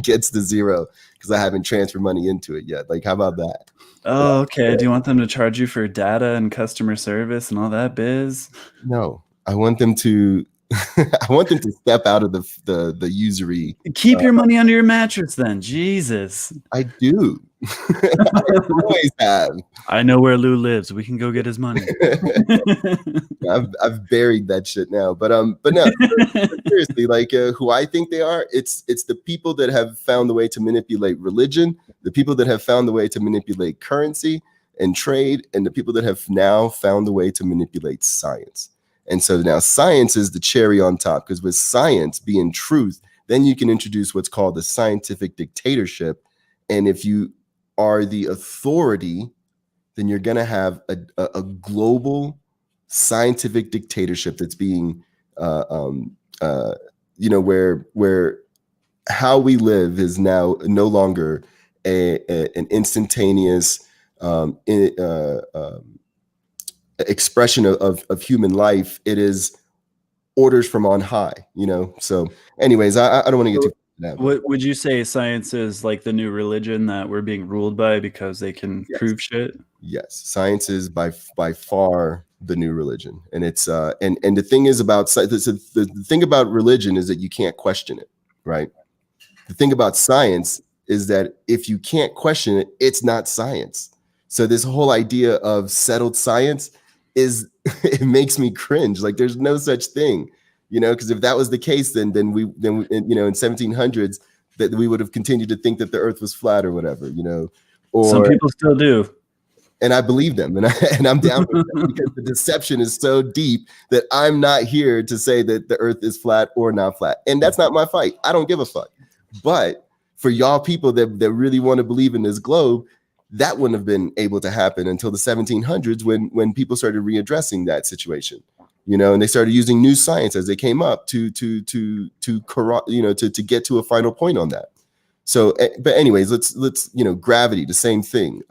gets to zero because I haven't transferred money into it yet? Like, how about that? Oh, okay. Do you want them to charge you for data and customer service and all that biz? No, I want them to. I want them to step out of the usury. Keep your money under your mattress, then. Jesus. I do. I always have. I know where Lou lives. We can go get his money. I've buried that shit now, but no, seriously, like who I think they are, it's the people that have found the way to manipulate religion, the people that have found the way to manipulate currency and trade, and the people that have now found the way to manipulate science. And so now science is the cherry on top, because with science being truth, then you can introduce what's called the scientific dictatorship. And if you are the authority, then you're going to have a global scientific dictatorship that's being, you know, where how we live is now no longer an instantaneous expression of human life. It is orders from on high, you know. So anyways, I don't want to get too that. What would you say science is like the new religion that we're being ruled by because they can prove shit? Yes, science is by far the new religion, and it's and the thing is about the thing about religion is that you can't question it, right? The thing about science is that if you can't question it, it's not science. So this whole idea of settled science it makes me cringe. Like, there's no such thing, you know, because if that was the case, then we you know, in 1700s, that we would have continued to think that the earth was flat or whatever, you know. Or some people still do. And I believe them, and I'm down with them, because the deception is so deep that I'm not here to say that the earth is flat or not flat. And that's not my fight. I don't give a fuck. But for y'all people that really want to believe in this globe, that wouldn't have been able to happen until the 1700s when people started readdressing that situation, you know, and they started using new science as they came up to you know, to get to a final point on that. So, but anyways, let's you know, gravity, the same thing.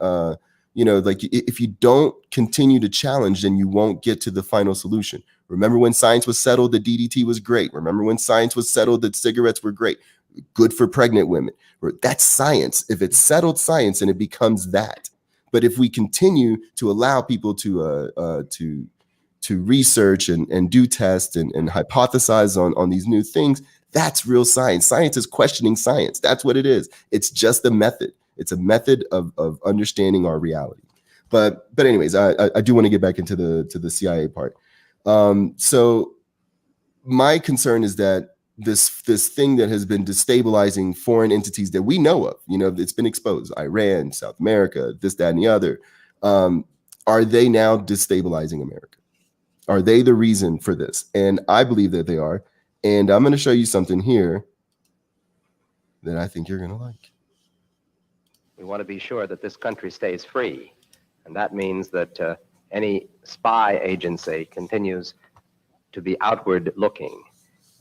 You know, like, if you don't continue to challenge, then you won't get to the final solution. Remember when science was settled that DDT was great? Remember when science was settled that cigarettes were great? Good for pregnant women. That's science. If it's settled science, and it becomes that. But if we continue to allow people to research and do tests and hypothesize on these new things, that's real science. Science is questioning science. That's what it is. It's just a method. It's a method of understanding our reality. But anyways, I do want to get back into the CIA part. So my concern is that this thing that has been destabilizing foreign entities that we know of, you know, it's been exposed, Iran, South America, this, that, and the other. Are they now destabilizing America? Are they the reason for this? And I believe that they are. And I'm going to show you something here that I think you're going to like. We want to be sure that this country stays free. And that means that any spy agency continues to be outward looking.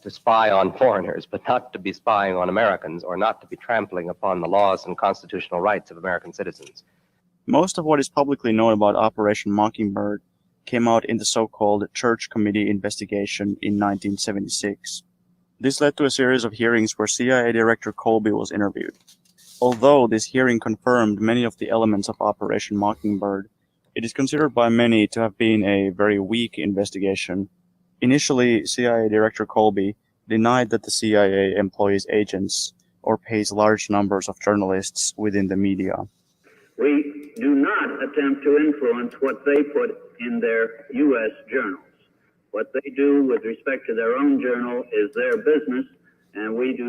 to spy on foreigners, but not to be spying on Americans or not to be trampling upon the laws and constitutional rights of American citizens. Most of what is publicly known about Operation Mockingbird came out in the so-called Church Committee investigation in 1976. This led to a series of hearings where CIA Director Colby was interviewed. Although this hearing confirmed many of the elements of Operation Mockingbird, it is considered by many to have been a very weak investigation. Initially, CIA Director Colby denied that the CIA employs agents or pays large numbers of journalists within the media. We do not attempt to influence what they put in their U.S. journals. What they do with respect to their own journal is their business, and we do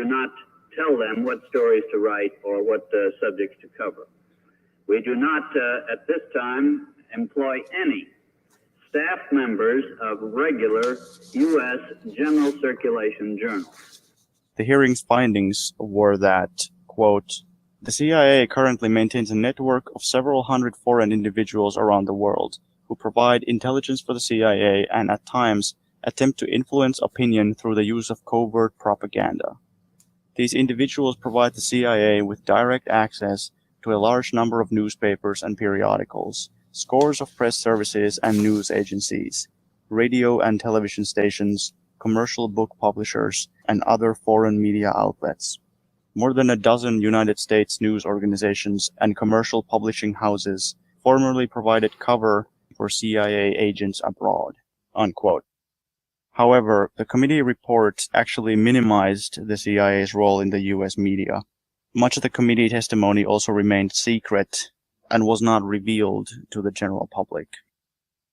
not tell them what stories to write or what subjects to cover. We do not, at this time, employ any staff members of regular U.S. general circulation journals. The hearing's findings were that, quote, the CIA currently maintains a network of several hundred foreign individuals around the world who provide intelligence for the CIA and at times attempt to influence opinion through the use of covert propaganda. These individuals provide the CIA with direct access to a large number of newspapers and periodicals, scores of press services and news agencies, radio and television stations, commercial book publishers, and other foreign media outlets. More than a dozen United States news organizations and commercial publishing houses formerly provided cover for CIA agents abroad, unquote. However, the committee report actually minimized the CIA's role in the U.S. media. Much of the committee testimony also remained secret and was not revealed to the general public.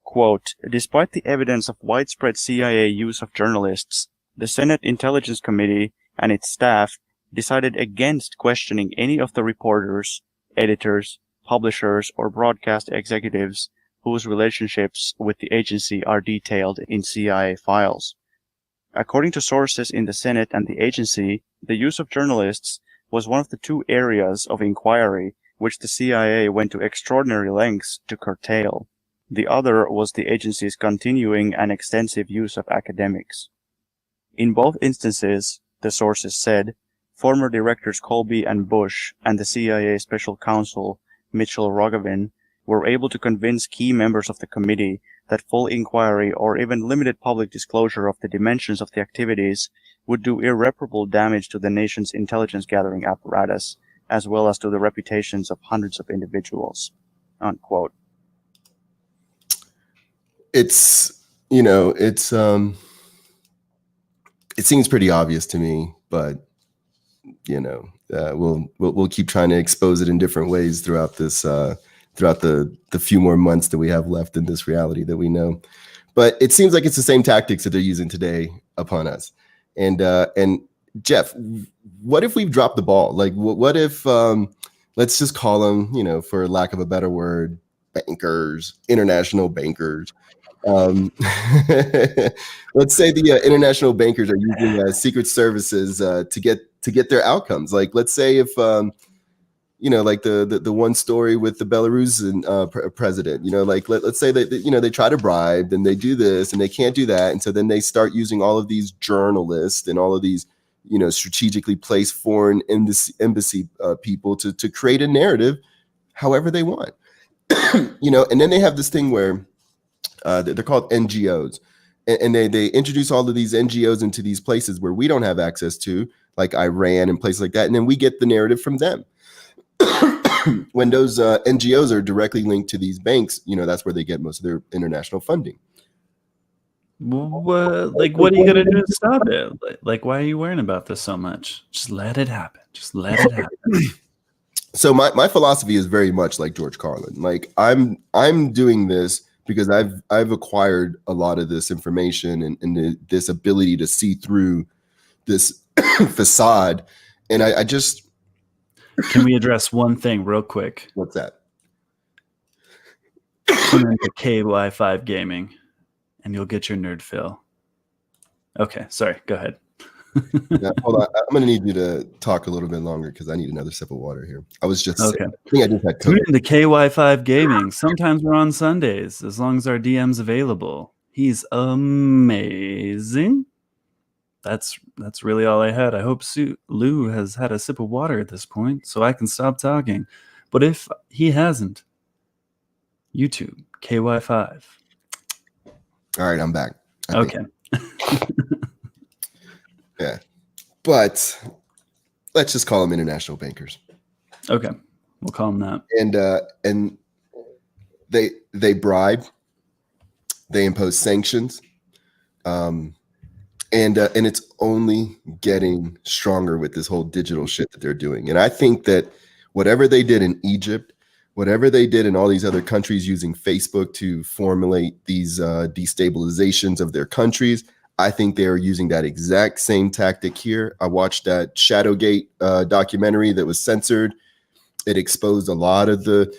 Quote, despite the evidence of widespread CIA use of journalists, the Senate Intelligence Committee and its staff decided against questioning any of the reporters, editors, publishers, or broadcast executives whose relationships with the agency are detailed in CIA files. According to sources in the Senate and the agency, the use of journalists was one of the two areas of inquiry which the CIA went to extraordinary lengths to curtail. The other was the agency's continuing and extensive use of academics. In both instances, the sources said, former directors Colby and Bush and the CIA Special Counsel Mitchell Rogovin were able to convince key members of the committee that full inquiry or even limited public disclosure of the dimensions of the activities would do irreparable damage to the nation's intelligence gathering apparatus, as well as to the reputations of hundreds of individuals, unquote. It's, you know, it seems pretty obvious to me, but, you know, we'll keep trying to expose it in different ways throughout this, throughout the few more months that we have left in this reality that we know. But it seems like it's the same tactics that they're using today upon us. And Jeff, what if we've dropped the ball? Like, what if, let's just call them, you know, for lack of a better word, bankers, international bankers. Let's say the international bankers are using secret services to get their outcomes. Like, let's say if, you know, like the one story with the Belarusian president, you know, like let's say that, you know, they try to bribe, then they do this and they can't do that. And so then they start using all of these journalists and all of these, you know, strategically placed foreign embassy people to create a narrative however they want, you know, and then they have this thing where they're called NGOs. And they introduce all of these NGOs into these places where we don't have access to, like Iran and places like that. And then we get the narrative from them. When those NGOs are directly linked to these banks, you know, that's where they get most of their international funding. Like, what are you going to do to stop it? Like, why are you worrying about this so much? Just let it happen. Just let it happen. So my philosophy is very much like George Carlin. Like, I'm doing this because I've acquired a lot of this information and this ability to see through this facade. And I just... Can we address one thing real quick? What's that? Tune into KY5 Gaming, and you'll get your nerd fill. Okay, sorry. Go ahead. Yeah, hold on. I'm going to need you to talk a little bit longer because I need another sip of water here. I was just okay. I think I just had Tune into KY5 Gaming. Sometimes we're on Sundays, as long as our DM's available. He's amazing. that's really all I had. I hope Lou has had a sip of water at this point so I can stop talking. But if he hasn't, YouTube, KY5. All right, I'm back. Okay. Yeah. But let's just call them international bankers. Okay. We'll call them that. And they bribe, they impose sanctions, and it's only getting stronger with this whole digital shit that they're doing. And I think that whatever they did in Egypt, whatever they did in all these other countries using Facebook to formulate these destabilizations of their countries, I think they are using that exact same tactic here. I watched that Shadowgate documentary that was censored. It exposed a lot of the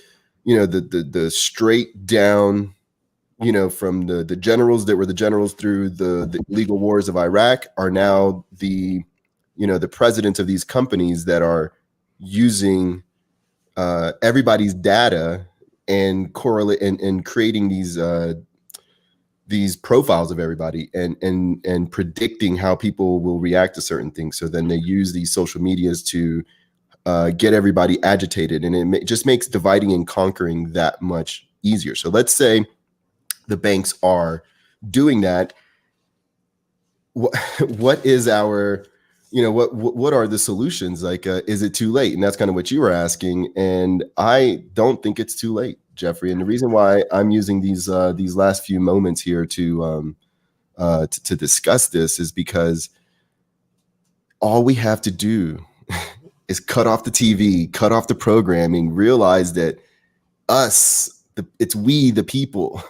straight down, from the generals that were the generals through the illegal wars of Iraq are now the presidents of these companies that are using everybody's data and correlate and creating these profiles of everybody and predicting how people will react to certain things. So then they use these social medias to get everybody agitated, and it just makes dividing and conquering that much easier. So let's say the banks are doing that. What is our, what are the solutions? Like, is it too late? And that's kind of what you were asking. And I don't think it's too late, Jeffrey. And the reason why I'm using these last few moments here to discuss this is because all we have to do is cut off the TV, cut off the programming, realize that it's we, the people,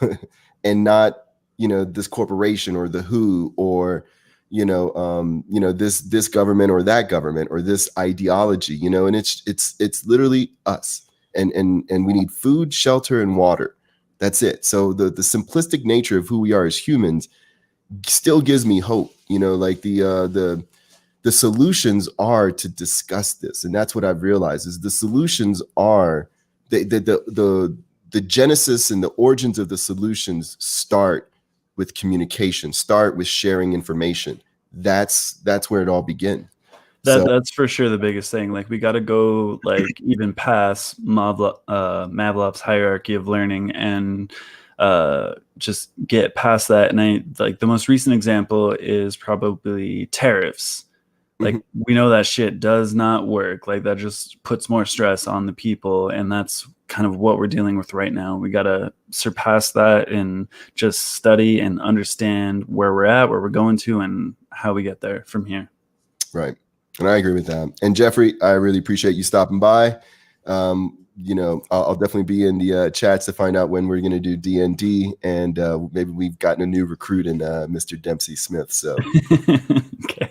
and not, this corporation or the WHO or, this government or that government or this ideology, and it's literally us. And we need food, shelter, and water. That's it. So the simplistic nature of who we are as humans still gives me hope, like the solutions are to discuss this. And that's what I've realized is the solutions are the genesis and the origins of the solutions start with communication, start with sharing information. That's where it all begins. That's for sure the biggest thing. Like, we got to go even past Mavlov's hierarchy of learning and just get past that. And the most recent example is probably tariffs. Like, we know that shit does not work. Like, that just puts more stress on the people. And that's kind of what we're dealing with right now. We got to surpass that and just study and understand where we're at, where we're going to, and how we get there from here. Right. And I agree with that. And Jeffrey, I really appreciate you stopping by. I'll definitely be in the chats to find out when we're going to do D&D. And maybe we've gotten a new recruit in Mr. Dempsey Smith. So okay.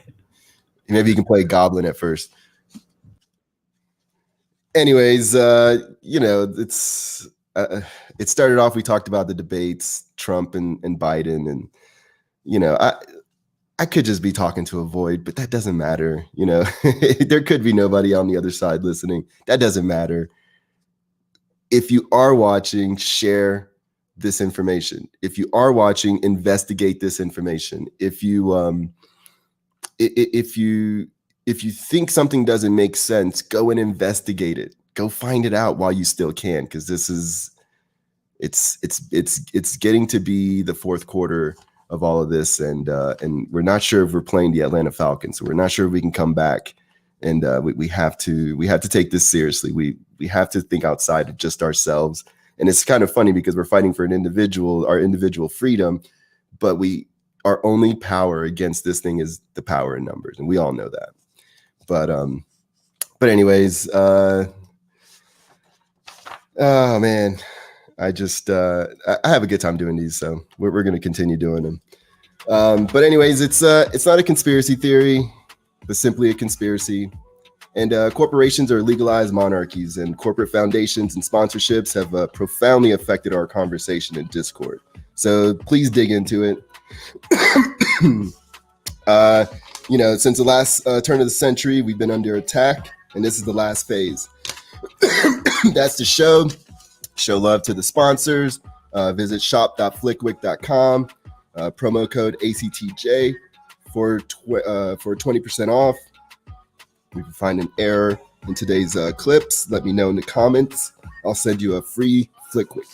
Maybe you can play Goblin at first. Anyways, it's it started off, we talked about the debates, Trump and Biden, and I could just be talking to a void, but that doesn't matter. There could be nobody on the other side listening. That doesn't matter. If you are watching, share this information. If you are watching, investigate this information. If you think something doesn't make sense, go and investigate it. Go find it out while you still can, because it's getting to be the fourth quarter of all of this, and we're not sure if we're playing the Atlanta Falcons, so we're not sure if we can come back. And we have to take this seriously. We have to think outside of just ourselves. And it's kind of funny because we're fighting for our individual freedom, but our only power against this thing is the power in numbers, and we all know that. But anyways, oh man, I have a good time doing these, so we're going to continue doing them. But anyways, it's not a conspiracy theory, but simply a conspiracy. And corporations are legalized monarchies, and corporate foundations and sponsorships have profoundly affected our conversation and discord. So please dig into it. Since the last turn of the century, we've been under attack, and this is the last phase. That's the show. Show love to the sponsors. Visit shop.flickwick.com. Promo code ACTJ for 20% off. If you find an error in today's clips, let me know in the comments. I'll send you a free Flickwick.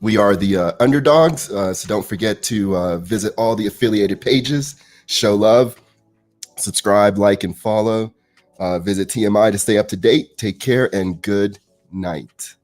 We are the underdogs, so don't forget to visit all the affiliated pages, show love, subscribe, like, and follow. Visit TMI to stay up to date. Take care and good night.